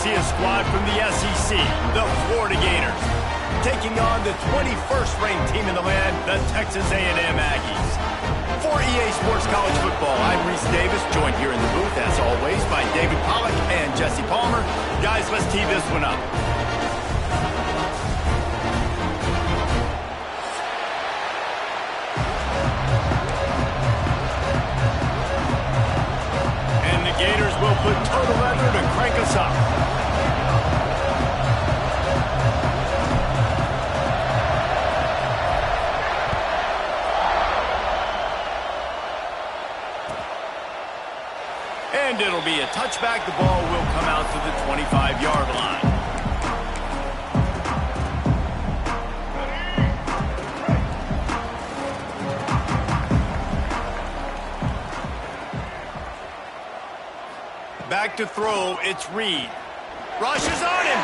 see a squad from the SEC, the Florida Gators, taking on the 21st ranked team in the land, the Texas A&M Aggies. For EA Sports College Football, I'm Reese Davis, joined here in the booth, as always, by David Pollack and Jesse Palmer. Guys, let's tee this one up. And the Gators will put total leather to crank us up. And it'll be a touchback. The ball will come out to the 25-yard line. Back to throw, it's Reed. Rush is on him.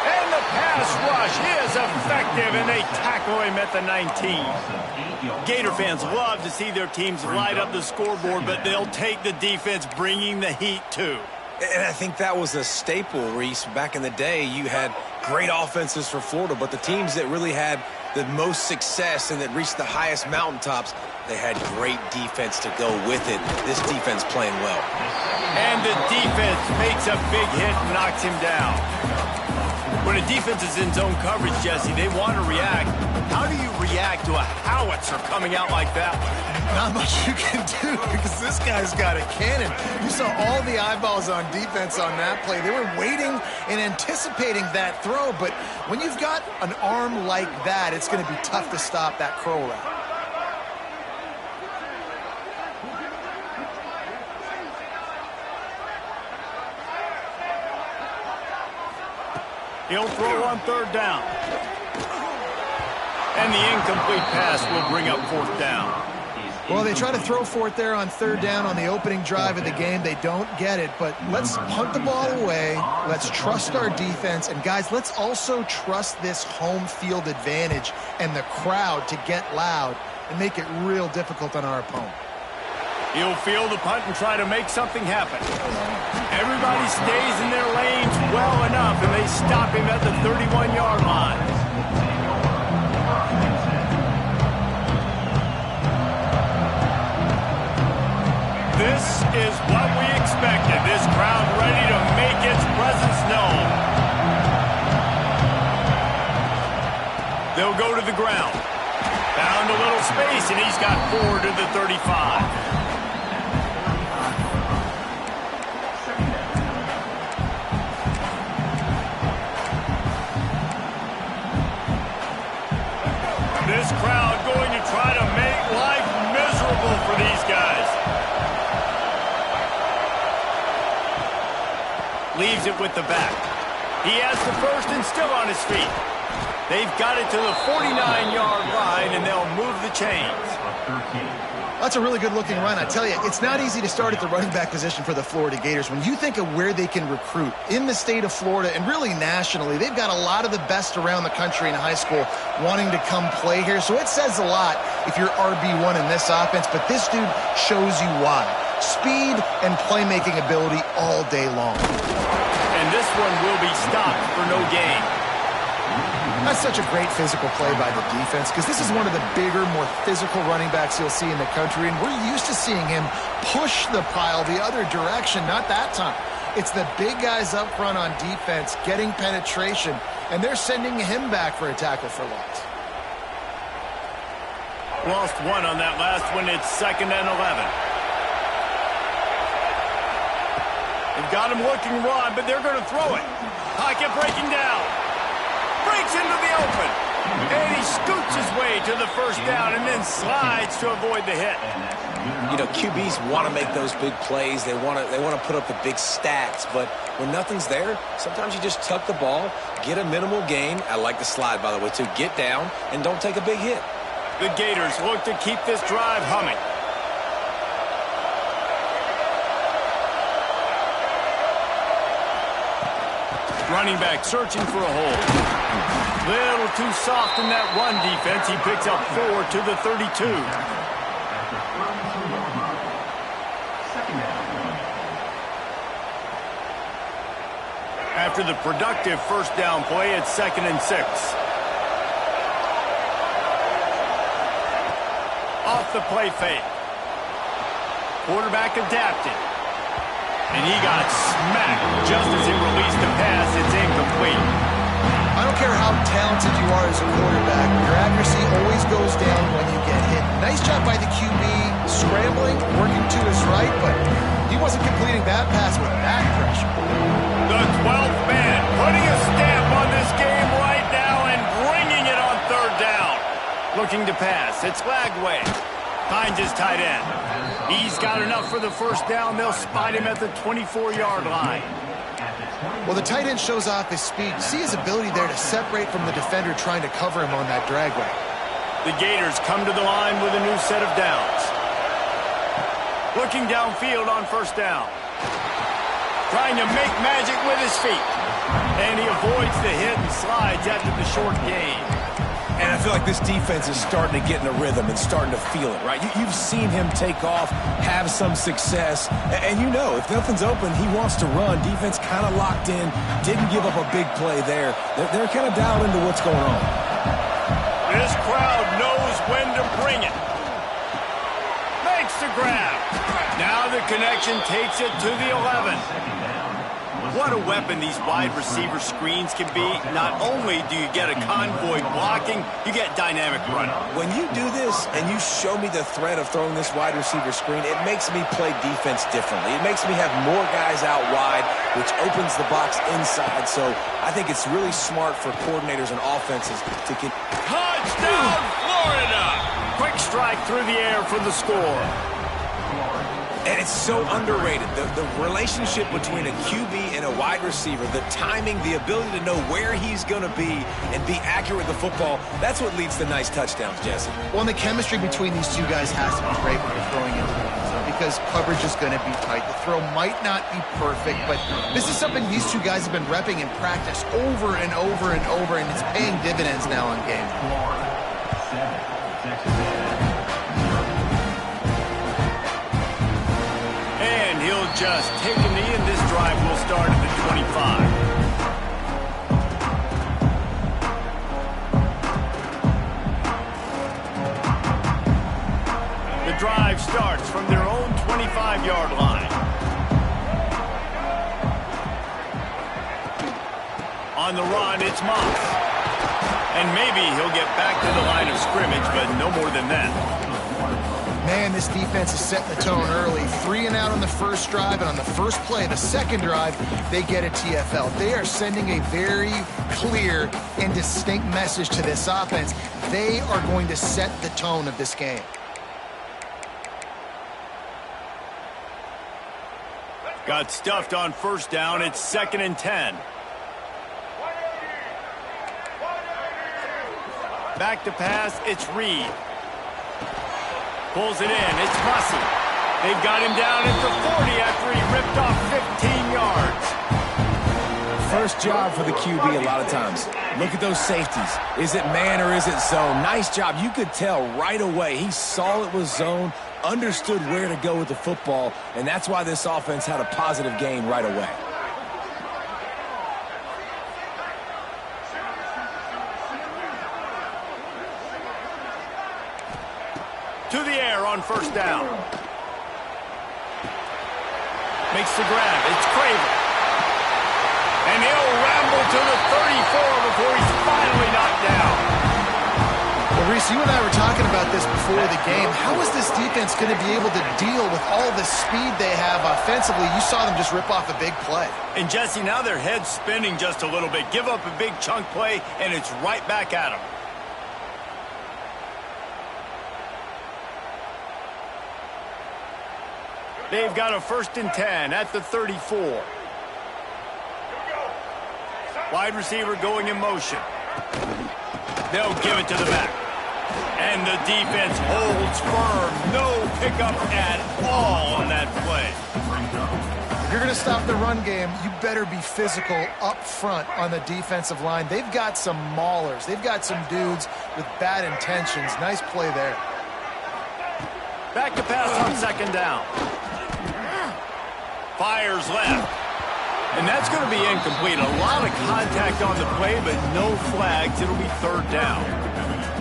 And the pass rush is effective, and they tackle him at the 19. Gator fans love to see their teams light up the scoreboard, but they'll take the defense bringing the heat too. And I think that was a staple, Reese. Back in the day, you had great offenses for Florida, but the teams that really had the most success and that reached the highest mountaintops, they had great defense to go with it. This defense playing well. And the defense makes a big hit and knocks him down. When a defense is in zone coverage, Jesse, they want to react. How do you react to a howitzer coming out like that? Not much you can do because this guy's got a cannon. You saw all the eyeballs on defense on that play. They were waiting and anticipating that throw, but when you've got an arm like that, it's going to be tough to stop that curl route. He'll throw on third down. And the incomplete pass will bring up fourth down. Well, they try to throw for it there on third down on the opening drive of the game. They don't get it, but let's punt the ball away. Let's trust our defense. And, guys, let's also trust this home field advantage and the crowd to get loud and make it real difficult on our opponent. He'll field the punt and try to make something happen. Everybody stays in their lanes well enough, and they stop him at the 31-yard line. This is what we expected. This crowd ready to make its presence known. They'll go to the ground. Found a little space, and he's got 4 to the 35. This crowd going to try to make life miserable for these guys. Leaves it with the back. He has the first and still on his feet. They've got it to the 49-yard line, and they'll move the chains. That's a really good-looking run. I tell you, it's not easy to start at the running back position for the Florida Gators. When you think of where they can recruit in the state of Florida and really nationally, they've got a lot of the best around the country in high school wanting to come play here. So it says a lot if you're RB1 in this offense, but this dude shows you why. Speed and playmaking ability all day long. And this one will be stopped for no gain. That's such a great physical play by the defense because this is one of the bigger, more physical running backs you'll see in the country, and we're used to seeing him push the pile the other direction. Not that time. It's the big guys up front on defense getting penetration, and they're sending him back for a tackle for loss. Lost one on that last one. It's 2nd and 11. They've got him looking wide, but they're going to throw it. Pocket breaking down. Breaks into the open. And he scoots his way to the first down and then slides to avoid the hit. You know, QBs want to make those big plays. They want to put up the big stats. But when nothing's there, sometimes you just tuck the ball, get a minimal gain. I like the slide, by the way, too. Get down and don't take a big hit. The Gators look to keep this drive humming. Running back searching for a hole. Little too soft in that run defense. He picks up 4 to the 32. After the productive first down play, it's 2nd and 6. Off the play fake. Quarterback adapted. And he got smacked just as he released the pass. It's incomplete. I don't care how talented you are as a quarterback, your accuracy always goes down when you get hit. Nice job by the QB scrambling, working to his right, but he wasn't completing that pass with that pressure. The 12th man putting a stamp on this game right now and bringing it on 3rd down. Looking to pass. It's Lagway. Finds his tight end. He's got enough for the first down. They'll spot him at the 24-yard line. Well, the tight end shows off his speed. See his ability there to separate from the defender trying to cover him on that drag route. The Gators come to the line with a new set of downs. Looking downfield on first down. Trying to make magic with his feet. And he avoids the hit and slides after the short gain. And I feel like this defense is starting to get in a rhythm and starting to feel it, right? You've seen him take off, have some success, and you know if nothing's open, he wants to run. Defense kind of locked in, didn't give up a big play there. They're kind of dialed into what's going on. This crowd knows when to bring it. Makes the grab. Now the connection takes it to the 11. What a weapon these wide receiver screens can be. Not only do you get a convoy blocking, you get dynamic running. When you do this and you show me the threat of throwing this wide receiver screen, it makes me play defense differently. It makes me have more guys out wide, which opens the box inside. So I think it's really smart for coordinators and offenses to get... Touchdown, Florida! Quick strike through the air for the score. And it's so underrated. The relationship between a QB and a wide receiver, the timing, the ability to know where he's going to be and be accurate with the football, that's what leads to nice touchdowns, Jesse. Well, and the chemistry between these two guys has to be great when you're throwing into the end zone because coverage is going to be tight. The throw might not be perfect, but this is something these two guys have been repping in practice over and over and over, and it's paying dividends now on game. He'll just take a knee, and this drive will start at the 25. The drive starts from their own 25-yard line. On the run, it's Moss. And maybe he'll get back to the line of scrimmage, but no more than that. Man, this defense is setting the tone early. 3 and out on the first drive, and on the first play, the second drive, they get a TFL. They are sending a very clear and distinct message to this offense. They are going to set the tone of this game. Got stuffed on first down. It's 2nd and 10. Back to pass, it's Reed. Pulls it in. It's Mussey. They've got him down at the 40 after he ripped off 15 yards. First job for the QB a lot of times. Look at those safeties. Is it man or is it zone? Nice job. You could tell right away. He saw it was zone, understood where to go with the football, and that's why this offense had a positive gain right away. To the air on first down. Makes the grab. It's Craven. And he'll ramble to the 34 before he's finally knocked down. Well, Reese, you and I were talking about this before the game. How is this defense going to be able to deal with all the speed they have offensively? You saw them just rip off a big play. And, Jesse, now their head's spinning just a little bit. Give up a big chunk play, and it's right back at them. They've got a 1st and 10 at the 34. Wide receiver going in motion. They'll give it to the back. And the defense holds firm. No pickup at all on that play. If you're going to stop the run game, you better be physical up front on the defensive line. They've got some maulers. They've got some dudes with bad intentions. Nice play there. Back to pass on 2nd down. Fires left. And that's going to be incomplete. A lot of contact on the play, but no flags. It'll be third down.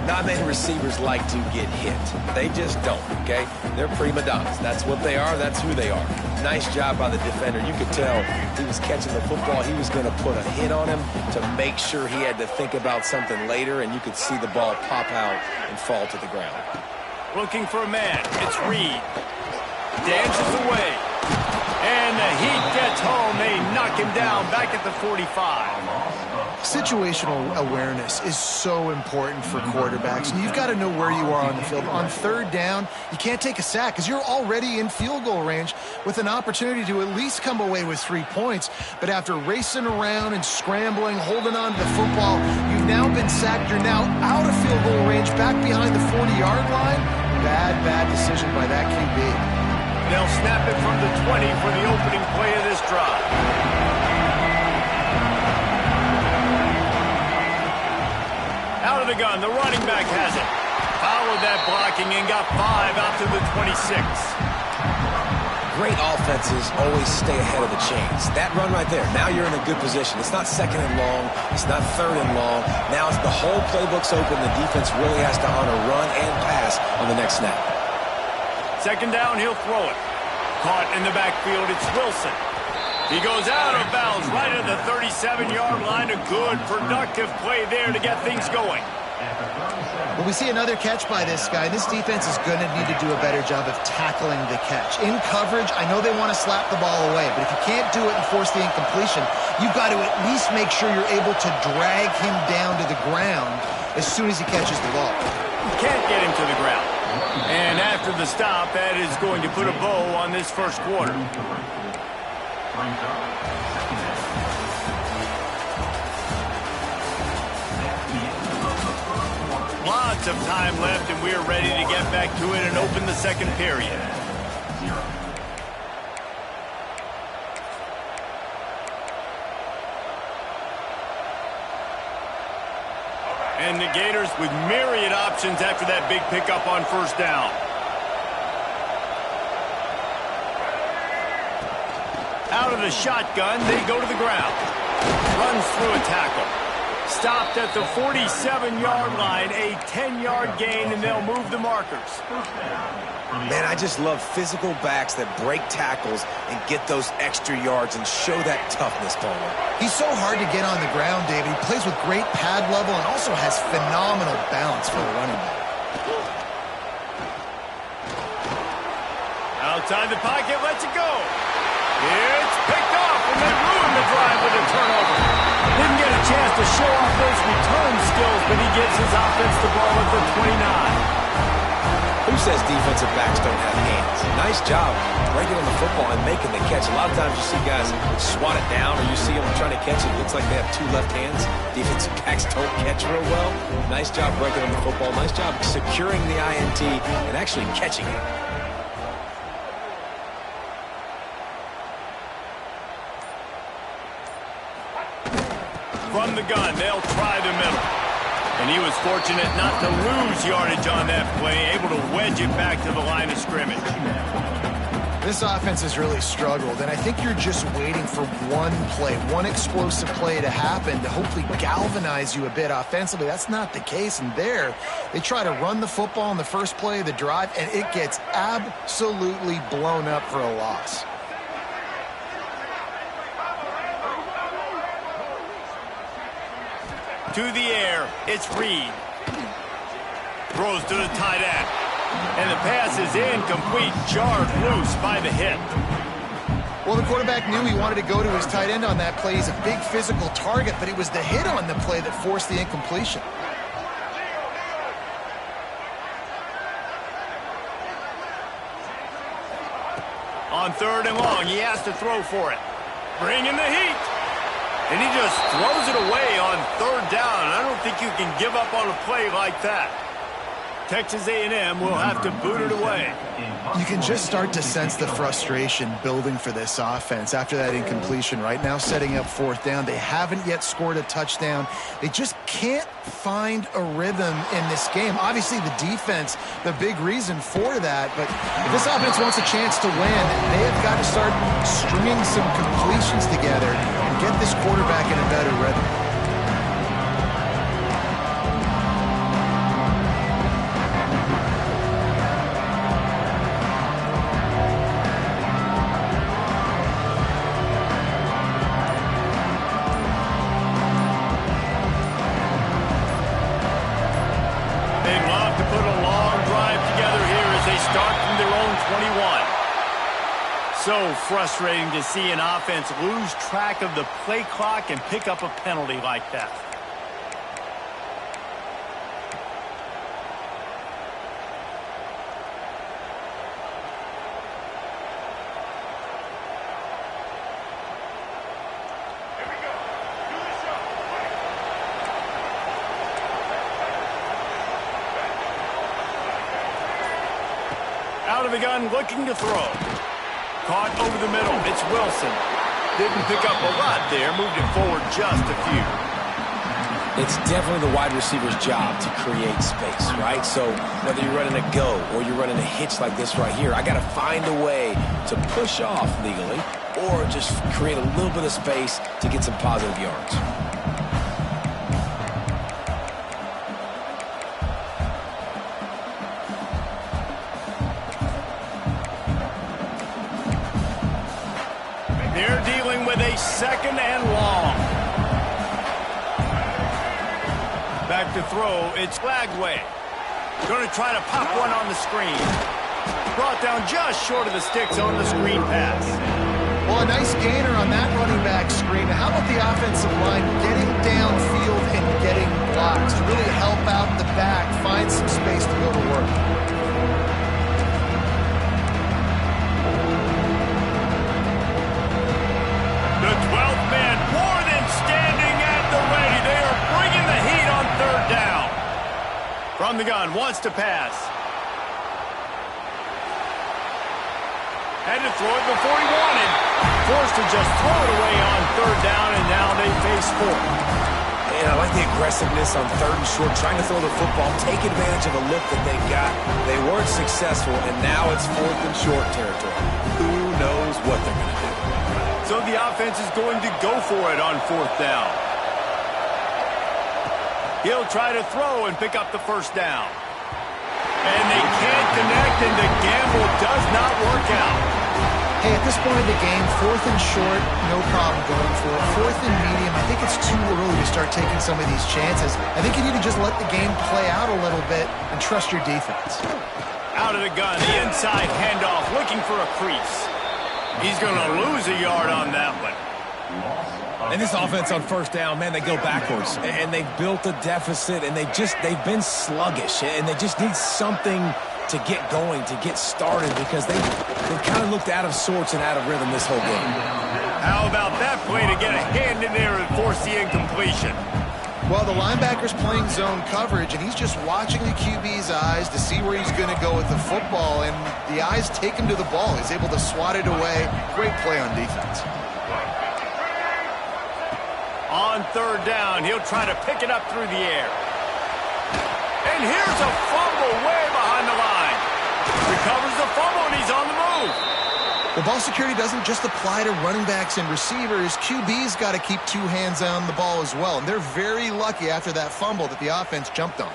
Not many receivers like to get hit. They just don't, okay? They're prima donnas. That's what they are. That's who they are. Nice job by the defender. You could tell he was catching the football. He was going to put a hit on him to make sure he had to think about something later, and you could see the ball pop out and fall to the ground. Looking for a man. It's Reed. Dances away. And the Heat gets home. They knock him down back at the 45. Situational awareness is so important for quarterbacks, and you've got to know where you are on the field. On third down, you can't take a sack because you're already in field goal range with an opportunity to at least come away with 3 points. But after racing around and scrambling, holding on to the football, you've now been sacked. You're now out of field goal range, back behind the 40-yard line. Bad decision by that QB. They'll snap it from the 20 for the opening play of this drive. Out of the gun, the running back has it. Followed that blocking and got 5 out to the 26. Great offenses always stay ahead of the chains. That run right there, now you're in a good position. It's not second and long. It's not third and long. Now it's the whole playbook's open. The defense really has to honor run and pass on the next snap. Second down, he'll throw it. Caught in the backfield, it's Wilson. He goes out of bounds right at the 37-yard line. A good, productive play there to get things going. Well, we see another catch by this guy. This defense is going to need to do a better job of tackling the catch. In coverage, I know they want to slap the ball away, but if you can't do it and force the incompletion, you've got to at least make sure you're able to drag him down to the ground as soon as he catches the ball. Can't get him to the ground. And after the stop, that is going to put a bow on this first quarter. Lots of time left, and we're ready to get back to it and open the second period. And the Gators with myriad options after that big pickup on first down. Out of the shotgun, they go to the ground. Runs through a tackle. Stopped at the 47-yard line, a 10-yard gain, and they'll move the markers. Man, I just love physical backs that break tackles and get those extra yards and show that toughness, Palmer. He's so hard to get on the ground, David. He plays with great pad level and also has phenomenal balance for a running back. Outside the pocket, lets it go. It's picked off, and they ruin the drive with a turnover. Didn't get a chance to show off those return skills, but he gives his offense the ball at the 29. Who says defensive backs don't have hands? Nice job breaking on the football and making the catch. A lot of times you see guys swat it down, or you see them trying to catch it. It looks like they have 2 left hands. Defensive backs don't catch real well. Nice job breaking on the football. Nice job securing the INT and actually catching it. From the gun, they'll try the middle. And he was fortunate not to lose yardage on that play, able to wedge it back to the line of scrimmage. This offense has really struggled, and I think you're just waiting for one play, one explosive play to happen to hopefully galvanize you a bit offensively. That's not the case, and there, they try to run the football in the first play of the drive, and it gets absolutely blown up for a loss. To the air, it's Reed. Throws to the tight end. And the pass is incomplete, jarred loose by the hit. Well, the quarterback knew he wanted to go to his tight end on that play. He's a big physical target, but it was the hit on the play that forced the incompletion. On third and long, he has to throw for it. Bringing the heat. And he just throws it away on third down. I don't think you can give up on a play like that. Texas A&M will have to boot it away. You can just start to sense the frustration building for this offense after that incompletion. Right now, setting up fourth down. They haven't yet scored a touchdown. They just can't find a rhythm in this game. Obviously, the defense, the big reason for that. But if this offense wants a chance to win, they have got to start stringing some completions together and get this quarterback in a better rhythm. So frustrating to see an offense lose track of the play clock and pick up a penalty like that. Out of the gun, looking to throw. Caught over the middle. It's Wilson. Didn't pick up a lot there. Moved it forward just a few. It's definitely the wide receiver's job to create space, right? So whether you're running a go or you're running a hitch like this right here, I got to find a way to push off legally or just create a little bit of space to get some positive yards. They're dealing with a second and long. Back to throw. It's Lagway. Going to try to pop one on the screen. Brought down just short of the sticks on the screen pass. Well, a nice gainer on that running back screen. How about the offensive line getting downfield and getting blocks to really help out the back, find some space to go to work? The 12th man more than standing at the ready. They are bringing the heat on third down. From the gun, wants to pass. Had to throw it before he wanted. Forced to just throw it away on third down, and now they face fourth. And I like the aggressiveness on third and short, trying to throw the football, take advantage of a look that they got. They weren't successful, and now it's fourth and short territory. Who knows what they're going to do? So the offense is going to go for it on fourth down. He'll try to throw and pick up the first down. And they can't connect, and the gamble does not work out. Hey, at this point of the game, fourth and short, no problem going for it. Fourth and medium, I think it's too early to start taking some of these chances. I think you need to just let the game play out a little bit and trust your defense. Out of the gun, the inside handoff, looking for a crease. He's going to lose a yard on that one. And this offense on first down, man, they go backwards. And they've built a deficit, and they've been sluggish. And they just need something to get going, to get started, because they've kind of looked out of sorts and out of rhythm this whole game. How about that play to get a hand in there and force the incompletion? Well, the linebacker's playing zone coverage, and he's just watching the QB's eyes to see where he's going to go with the football, and the eyes take him to the ball. He's able to swat it away. Great play on defense. On third down, he'll try to pick it up through the air. And here's a fumble way behind the line. Recovers the fumble, and he's on the move. Well, ball security doesn't just apply to running backs and receivers. QB's got to keep two hands on the ball as well. And they're very lucky after that fumble that the offense jumped on.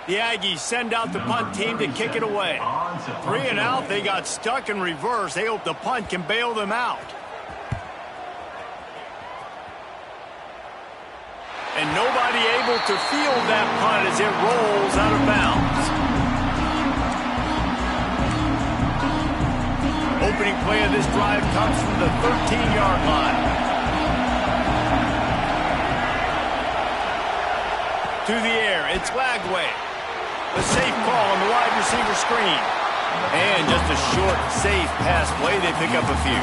The Aggies send out the punt team to kick it away. 3 and out, they got stuck in reverse. They hope the punt can bail them out. And nobody able to field that punt as it rolls out of bounds. Opening play of this drive comes from the 13-yard line. To the air, it's Lagway. A safe call on the wide receiver screen. And just a short, safe pass play. They pick up a few.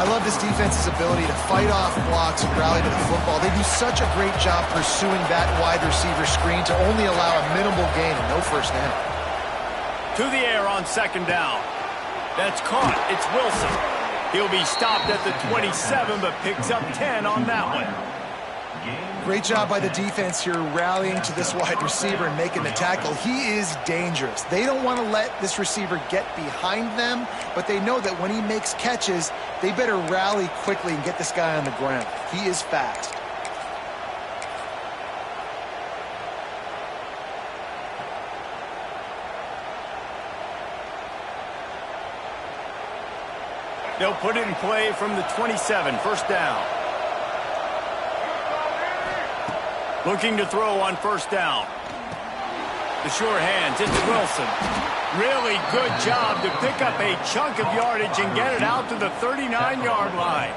I love this defense's ability to fight off blocks and rally to the football. They do such a great job pursuing that wide receiver screen to only allow a minimal gain and no first down. To the air on second down. That's caught. It's Wilson. He'll be stopped at the 27, but picks up 10 on that one. Great job by the defense here rallying to this wide receiver and making the tackle. He is dangerous. They don't want to let this receiver get behind them, but they know that when he makes catches, they better rally quickly and get this guy on the ground. He is fast. They'll put it in play from the 27, first down. Looking to throw on first down. The sure hands, it's Wilson. Really good job to pick up a chunk of yardage and get it out to the 39-yard line.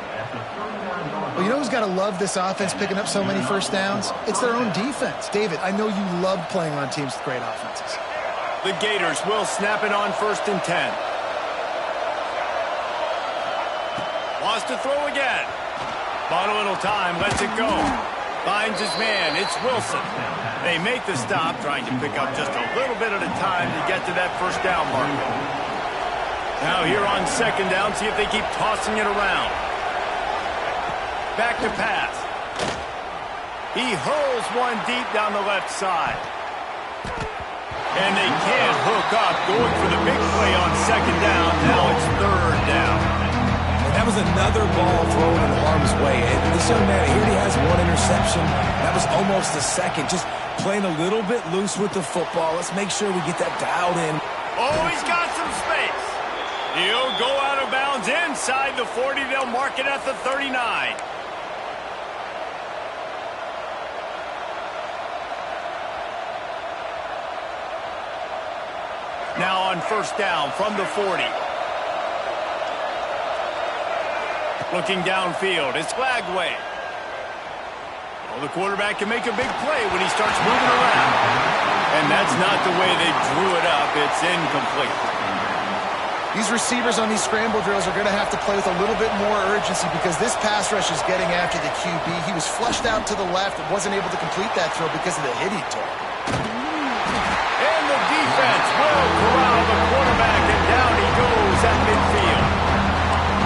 Well, you know who's got to love this offense picking up so many first downs? It's their own defense. David, I know you love playing on teams with great offenses. The Gators will snap it on first and 10. Wants to throw again. Bought a little time, lets it go. Finds his man, it's Wilson. They make the stop, trying to pick up just a little bit at a time to get to that first down marker. Now here on second down, see if they keep tossing it around. Back to pass. He hurls one deep down the left side. And they can't hook up, going for the big play on second down. Now it's third down. That was another ball thrown in harm's way. And this young man, here he has one interception. That was almost a second. Just playing a little bit loose with the football. Let's make sure we get that dialed in. Oh, he's got some space. He'll go out of bounds inside the 40. They'll mark it at the 39. Now on first down from the 40. Looking downfield, it's Lagway. Well, the quarterback can make a big play when he starts moving around. And that's not the way they drew it up. It's incomplete. These receivers on these scramble drills are going to have to play with a little bit more urgency because this pass rush is getting after the QB. He was flushed out to the left and wasn't able to complete that throw because of the hit he took. And the defense will corral the quarterback, and down he goes at midfield.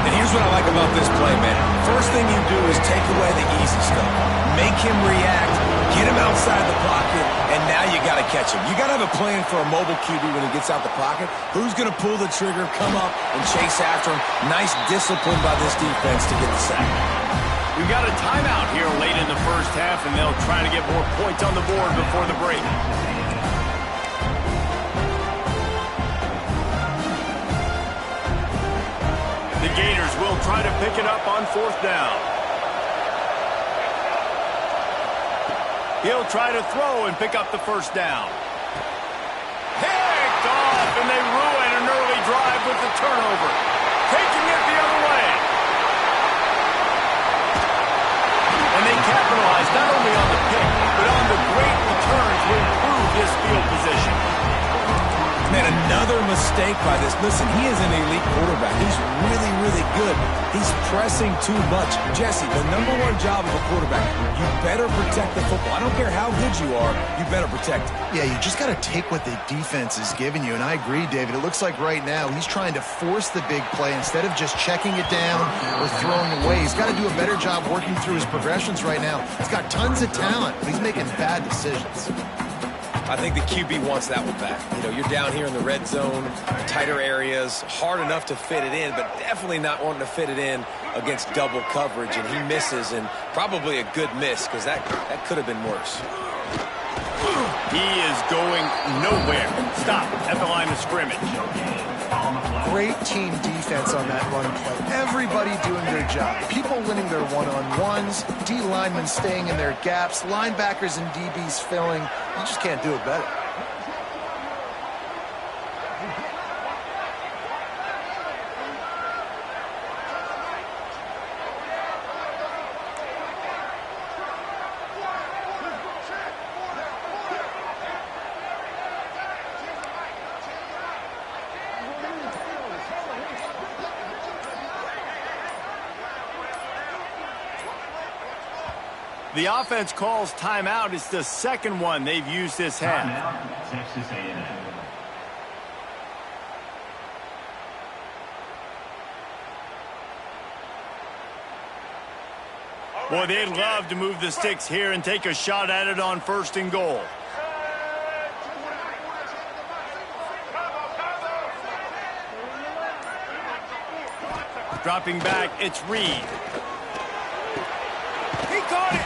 And here's what I like about this play, man. First thing you do is take away the easy stuff. Make him react, get him outside the pocket, and now you got to catch him. You got to have a plan for a mobile QB when he gets out the pocket. Who's going to pull the trigger, come up, and chase after him? Nice discipline by this defense to get the sack. We've got a timeout here late in the first half, and they'll try to get more points on the board before the break. The Gators will try to pick it up on fourth down. He'll try to throw and pick up the first down. Picked off, and they ruin an early drive with the turnover. Taking it the other way. And they capitalize not only on the pick, but on the great return to improve his field position. Man, another mistake by this. Listen, he is an elite quarterback. He's really, really good. He's pressing too much. Jesse, the number one job of a quarterback, you better protect the football. I don't care how good you are, you better protect it. Yeah, you just got to take what the defense is giving you, and I agree, David. It looks like right now he's trying to force the big play instead of just checking it down or throwing away. He's got to do a better job working through his progressions right now. He's got tons of talent, but he's making bad decisions. I think the QB wants that one back. You know, you're down here in the red zone, tighter areas, hard enough to fit it in, but definitely not wanting to fit it in against double coverage, and he misses, and probably a good miss because that could have been worse. He is going nowhere. Stop at the line of scrimmage. Great team defense on that run play. Everybody doing their job. People winning their one-on-ones, D linemen staying in their gaps, linebackers and DBs filling. You just can't do it better. The offense calls timeout. It's the second one they've used this half. Texas A&M. Boy, they'd love to move the sticks here and take a shot at it on 1st and goal. Dropping back, it's Reed. He caught it.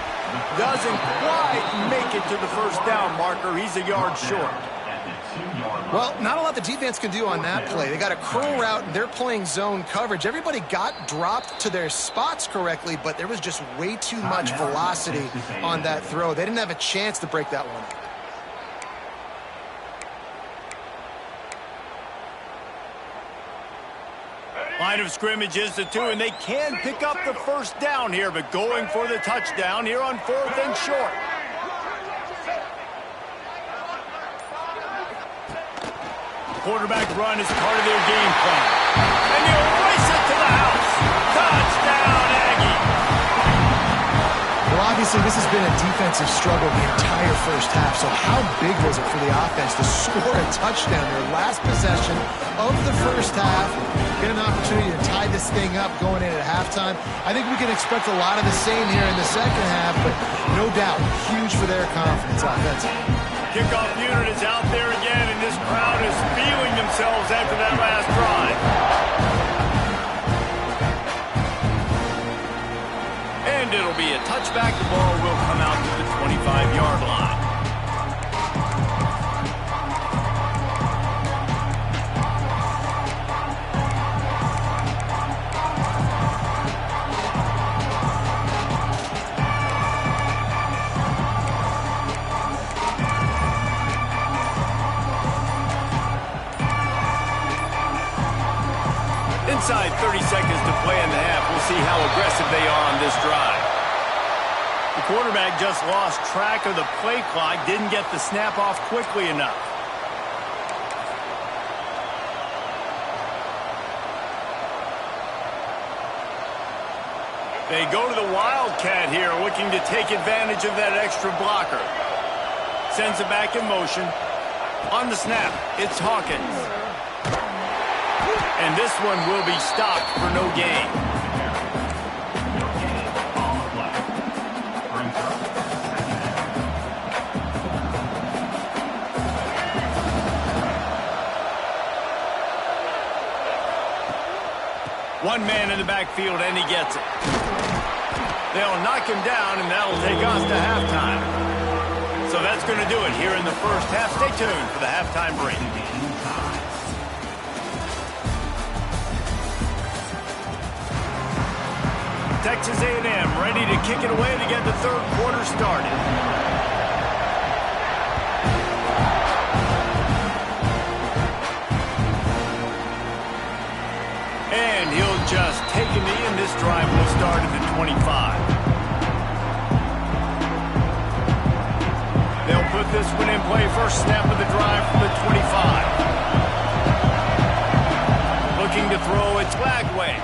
Doesn't quite make it to the 1st down marker. He's a yard short. Well, not a lot the defense can do on that play. They got a curl route, and they're playing zone coverage. Everybody got dropped to their spots correctly, but there was just way too much velocity on that throw. They didn't have a chance to break that one up. Line of scrimmage is the 2, and they can pick up the 1st down here, but going for the touchdown here on 4th and short. Quarterback run is part of their game plan. And he'll race it to the house. Touchdown, Aggie. Well, obviously, this has been a defensive struggle the entire 1st half, so how big was it for the offense to score a touchdown? Their last possession of the 1st half, get an opportunity to tie this thing up going in at halftime. I think we can expect a lot of the same here in the 2nd half, but no doubt, huge for their confidence offensively. Kickoff unit is out there again, and this crowd is feeling themselves after that last drive. And it'll be a touchback. The ball will come out to the 25-yard line. Inside 30 seconds to play in the half. We'll see how aggressive they are on this drive. The quarterback just lost track of the play clock, didn't get the snap off quickly enough. They go to the Wildcat here, looking to take advantage of that extra blocker. Sends it back in motion. On the snap, it's Hawkins. And this one will be stopped for no gain. One man in the backfield, and he gets it. They'll knock him down, and that'll take us to halftime. So that's going to do it here in the 1st half. Stay tuned for the halftime break. Texas A&M ready to kick it away to get the 3rd quarter started. And he'll just take a knee, and this drive will start at the 25. They'll put this one in play. First snap of the drive from the 25. Looking to throw, it's Lagway.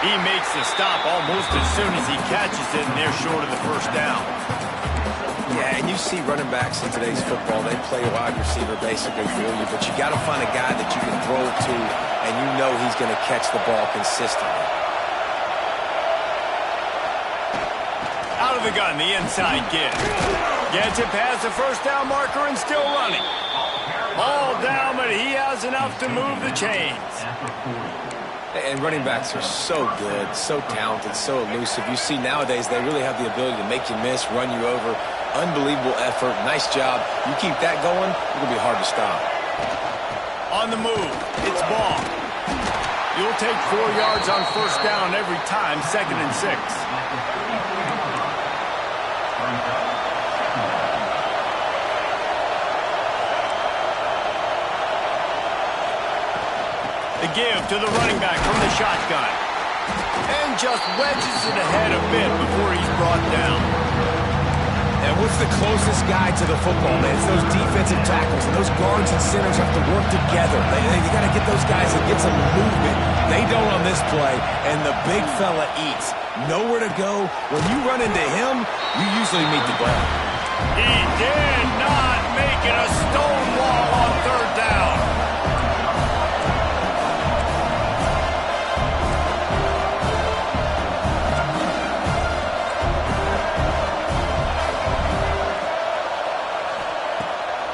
He makes the stop almost as soon as he catches it, and they're short of the 1st down. Yeah, and you see running backs in today's football, they play wide receiver basically for you, but you got to find a guy that you can throw it to, and you know he's going to catch the ball consistently. Out of the gun, the inside give. Gets it past the 1st down marker and still running. Ball down, but he has enough to move the chains. And running backs are so good, so talented, so elusive. You see nowadays they really have the ability to make you miss, run you over. Unbelievable effort. Nice job. You keep that going, it's going to be hard to stop. On the move, it's Ball. You'll take 4 yards on 1st down every time, 2nd and 6. The give to the running back from the shotgun. And just wedges it ahead a bit before he's brought down. And what's the closest guy to the football, man? It's those defensive tackles, and those guards and centers have to work together. You got to get those guys and get some movement. They don't on this play, and the big fella eats. Nowhere to go. When you run into him, you usually meet the ground. He did not make it a stone wall on third down.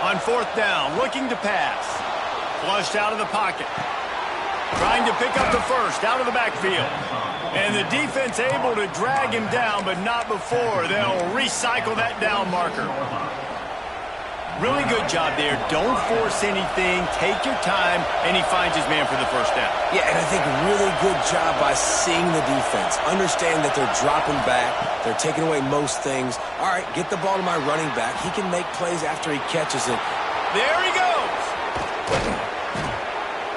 On fourth down, looking to pass. Flushed out of the pocket. Trying to pick up the first out of the backfield. And the defense able to drag him down, but not before they'll recycle that down marker. Really good job there. Don't force anything. Take your time, and he finds his man for the first down. Yeah, and I think really good job by seeing the defense. Understand that they're dropping back. They're taking away most things. All right, get the ball to my running back. He can make plays after he catches it. There he goes.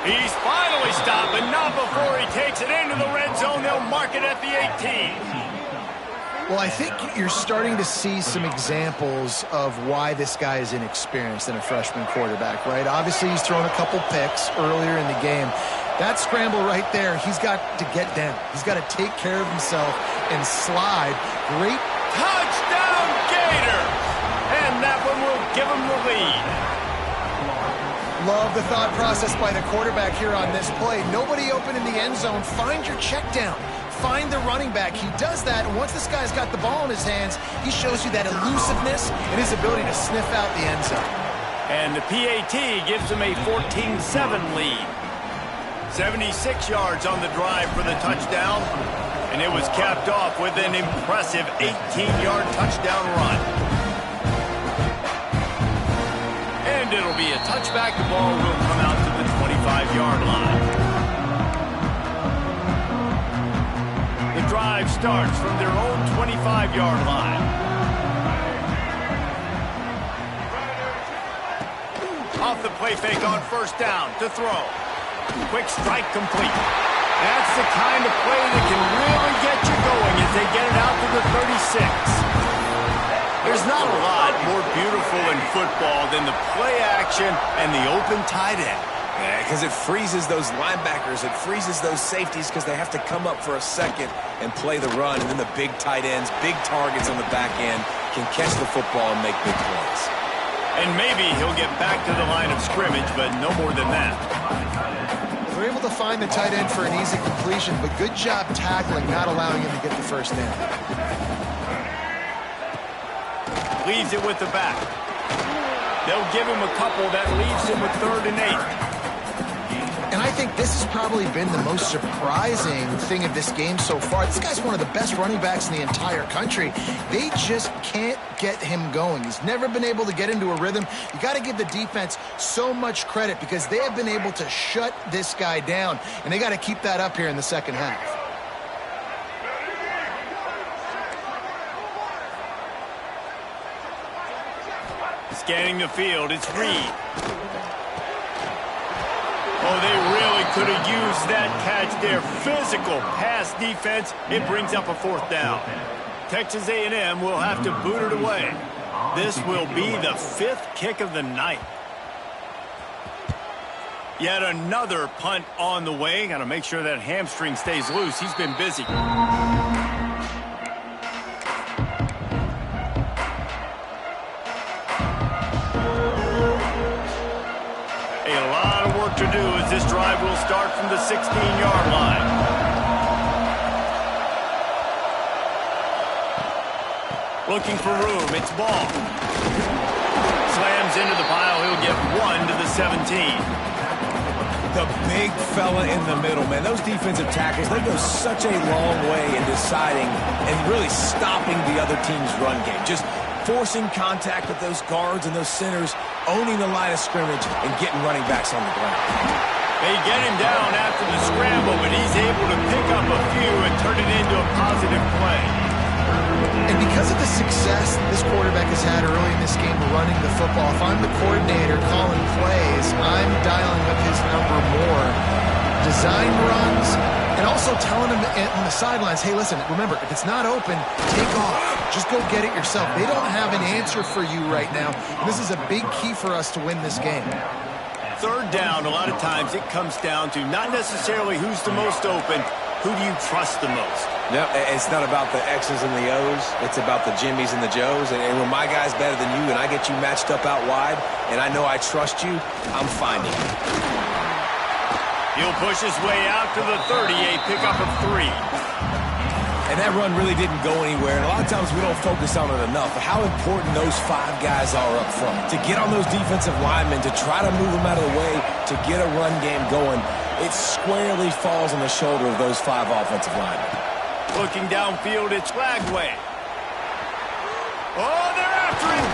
He's finally stopped, but not before he takes it into the red zone. They'll mark it at the 18. Well, I think you're starting to see some examples of why this guy is inexperienced in a freshman quarterback, right? Obviously, he's thrown a couple picks earlier in the game. That scramble right there, he's got to get down. He's got to take care of himself and slide. Great touchdown, Gators! And that one will give him the lead. Love the thought process by the quarterback here on this play. Nobody open in the end zone. Find your check down. Find the running back. He does that, and once this guy's got the ball in his hands, he shows you that elusiveness and his ability to sniff out the end zone. And the PAT gives him a 14-7 lead. 76 yards on the drive for the touchdown, and it was capped off with an impressive 18-yard touchdown run. And it'll be a touchback. The ball will come out to the 25-yard line. The drive starts from their own 25-yard line. Off the play fake on first down to throw. Quick strike complete. That's the kind of play that can really get you going as they get it out to the 36. There's not a lot more beautiful in football than the play action and the open tight end. Yeah, because it freezes those linebackers. It freezes those safeties because they have to come up for a second and play the run. And then the big tight ends, big targets on the back end can catch the football and make big plays. And maybe he'll get back to the line of scrimmage, but no more than that. They're able to find the tight end for an easy completion, but good job tackling, not allowing him to get the first down. Leaves it with the back. They'll give him a couple. That leaves him with 3rd and 8. And I think this has probably been the most surprising thing of this game so far. This guy's one of the best running backs in the entire country. They just can't get him going. He's never been able to get into a rhythm. You got to give the defense so much credit because they have been able to shut this guy down, and they got to keep that up here in the second half. Scanning the field, it's Reed. Oh, they really could have used that catch there. Physical pass defense. It brings up a 4th down. Texas A&M will have to boot it away. This will be the 5th kick of the night. Yet another punt on the way. Got to make sure that hamstring stays loose. He's been busy. To do as this drive will start from the 16-yard line. Looking for room, it's Ball. Slams into the pile, he'll get 1 to the 17. The big fella in the middle, man. Those defensive tackles, they go such a long way in deciding and really stopping the other team's run game. Just forcing contact with those guards and those centers, owning the line of scrimmage, and getting running backs on the ground. They get him down after the scramble, but he's able to pick up a few and turn it into a positive play. And because of the success this quarterback has had early in this game running the football, if I'm the coordinator calling plays, I'm dialing up his number more. Design runs, And also telling them on the sidelines, hey, listen, remember, if it's not open, take off. Just go get it yourself. They don't have an answer for you right now. And this is a big key for us to win this game. Third down, a lot of times it comes down to not necessarily who's the most open, who do you trust the most? No, it's not about the X's and the O's. It's about the Jimmys and the Joes. And when my guy's better than you and I get you matched up out wide and I know I trust you, I'm finding you. He'll push his way out to the 38, pick up a 3. And that run really didn't go anywhere. And a lot of times we don't focus on it enough. But how important those 5 guys are up front. To get on those defensive linemen, to try to move them out of the way, to get a run game going, it squarely falls on the shoulder of those 5 offensive linemen. Looking downfield, it's Flagway. Oh, they're after him.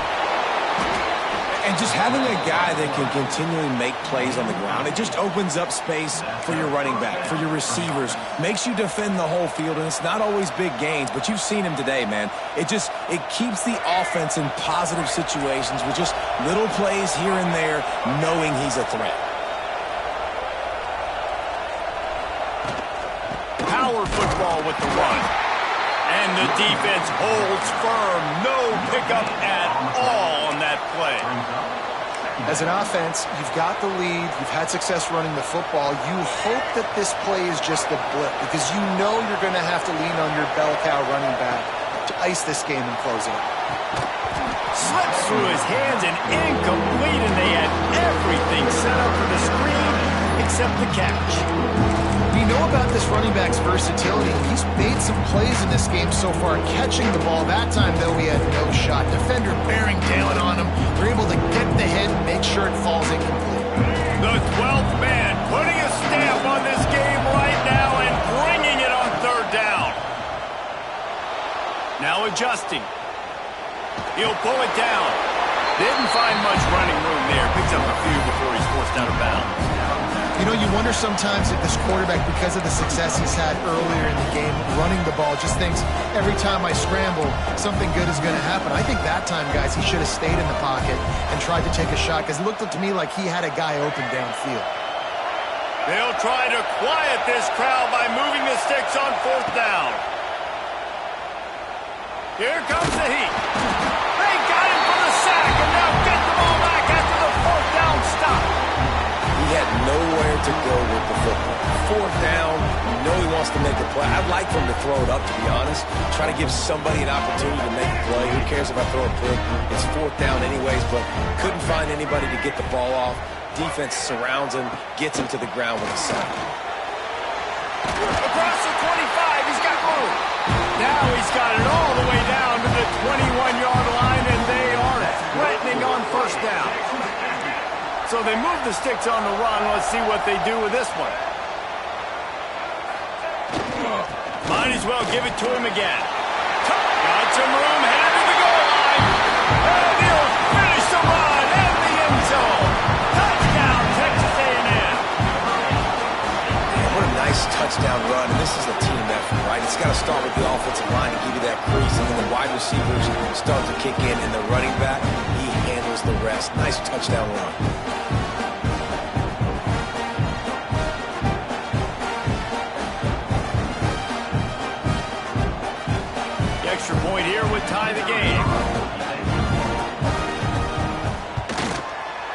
And just having a guy that can continually make plays on the ground, it just opens up space for your running back, for your receivers, makes you defend the whole field, and it's not always big gains, but you've seen him today, man. It keeps the offense in positive situations with just little plays here and there, knowing he's a threat. Power football with the run. And the defense holds firm. No pickup at all on that play. As an offense, you've got the lead. You've had success running the football. You hope that this play is just a blip because you know you're going to have to lean on your bell cow running back to ice this game and close it up. Slips through his hands and incomplete, and they had everything set up for the screen except the catch. We know about this running back's versatility. He's made some plays in this game so far, catching the ball. That time, though, he had no shot. Defender bearing down on him. They're able to get the hit and make sure it falls incomplete. The 12th man putting a stamp on this game right now and bringing it on third down. Now adjusting. He'll pull it down. Didn't find much running room there. Picks up a few before he's forced out of bounds. You know, you wonder sometimes if this quarterback, because of the success he's had earlier in the game, running the ball, just thinks every time I scramble, something good is going to happen. I think that time, guys, he should have stayed in the pocket and tried to take a shot because it looked to me like he had a guy open downfield. They'll try to quiet this crowd by moving the sticks on fourth down. Here comes the heat. They got him for the sack, and now get the ball back after the fourth down stop. He had nowhere to go with the football. Fourth down, you know he wants to make a play. I'd like for him to throw it up, to be honest. Try to give somebody an opportunity to make a play. Who cares if I throw a pick? It's fourth down anyways, but couldn't find anybody to get the ball off. Defense surrounds him, gets him to the ground with a sack. Across the 25, he's got room. Now he's got it all the way down to the 21-yard line, and they are threatening on first down. So they move the sticks on the run. Let's see what they do with this one. Might as well give it to him again. Got some room, headed to the goal line. And he'll finish the run in the end zone. Touchdown, Texas A&M. What a nice touchdown run. And this is a team effort, right? It's got to start with the offensive line to give you that crease, and then the wide receivers start to kick in, and the running back, he handles the rest. Nice touchdown run. Extra point here would tie the game.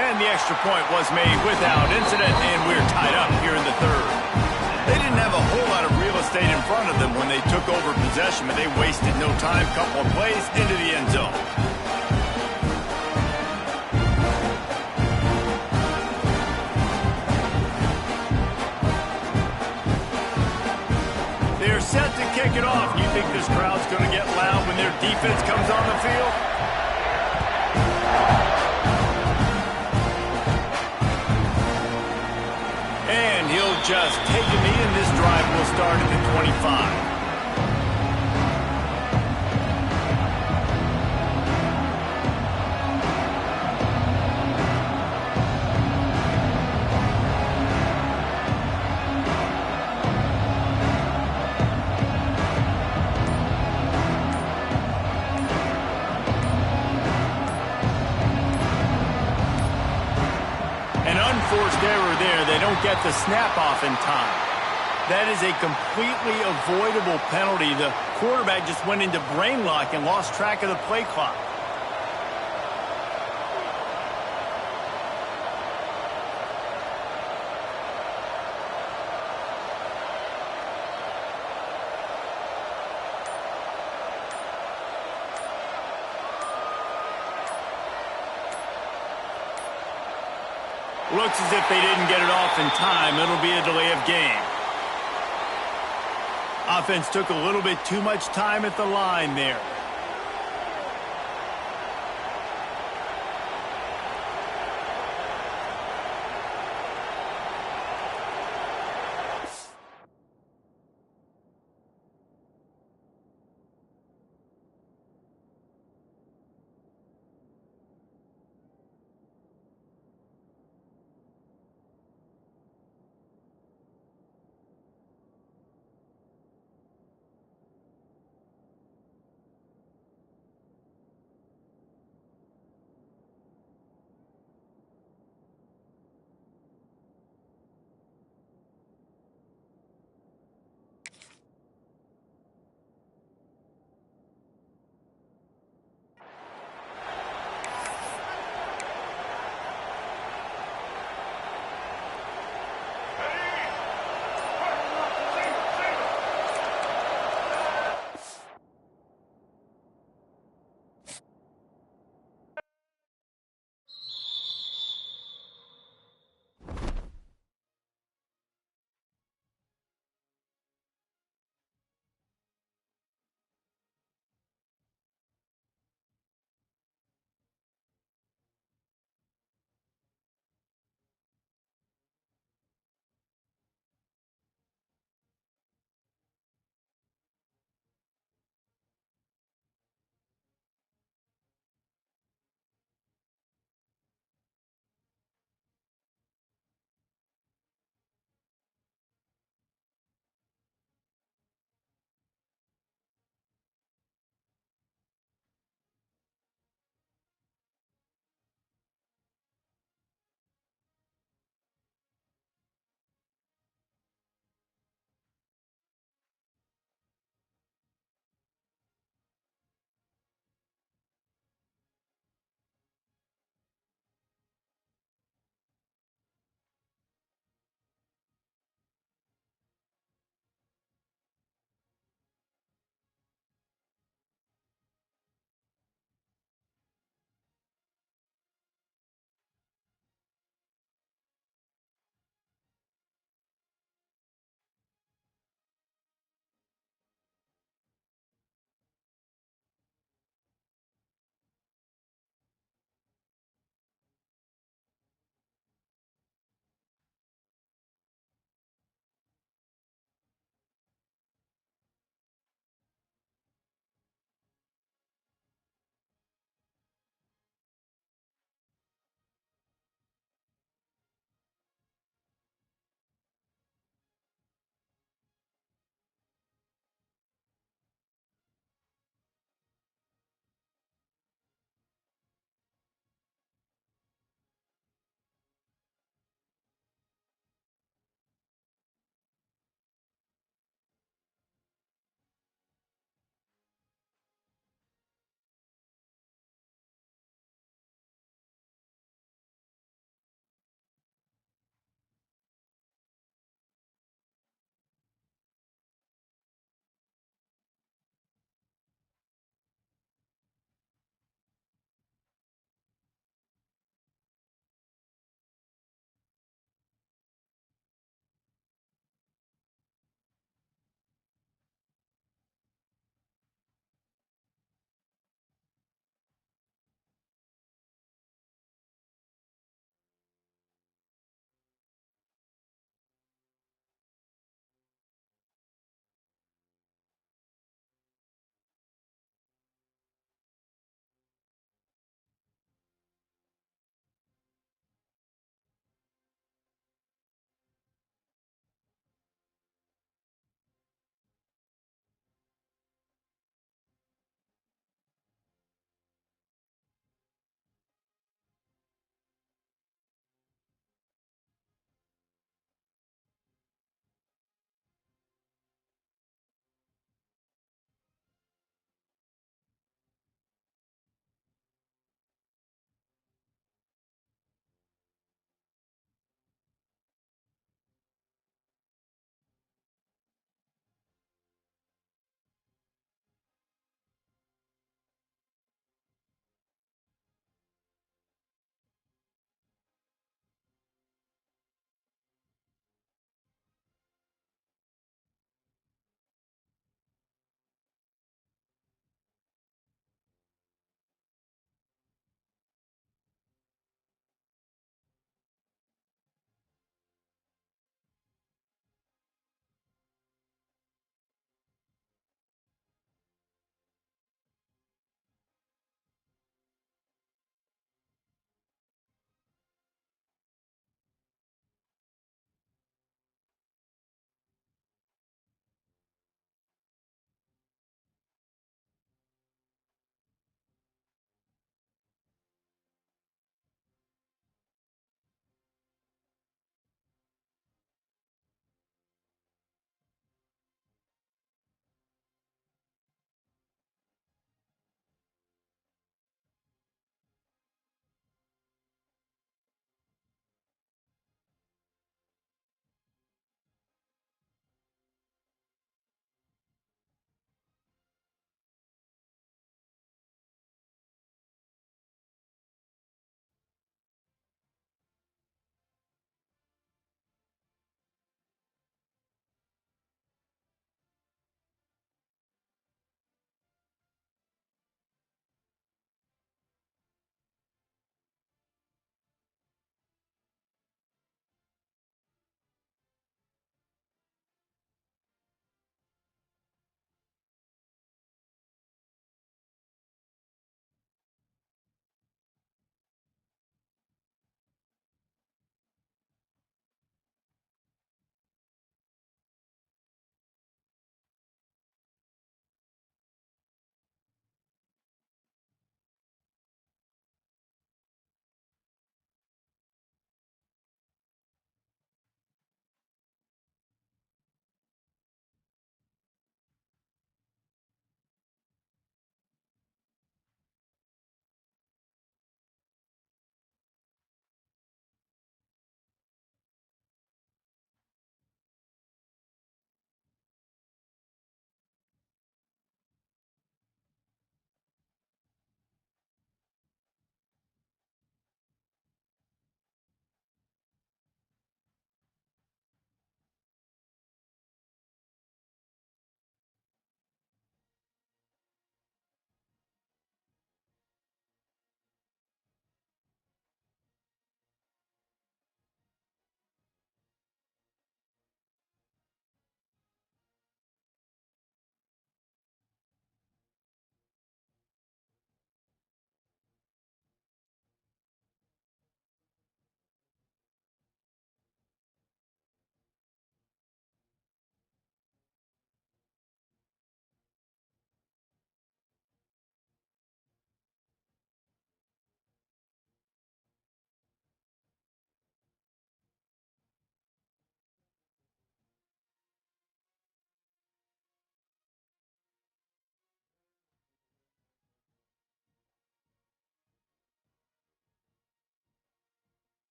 And the extra point was made without incident, and we're tied up here in the third. They didn't have a whole lot of real estate in front of them when they took over possession, but they wasted no time. Couple of plays into the end zone. They're set to kick it off. You think this crowd's going to get loud when their defense comes on the field? And he'll just take a knee, and this drive will start at the 25. Forced error there. They don't get the snap off in time. That is a completely avoidable penalty. The quarterback just went into brain lock and lost track of the play clock. Looks as if they didn't get it off in time. It'll be a delay of game. Offense took a little bit too much time at the line there.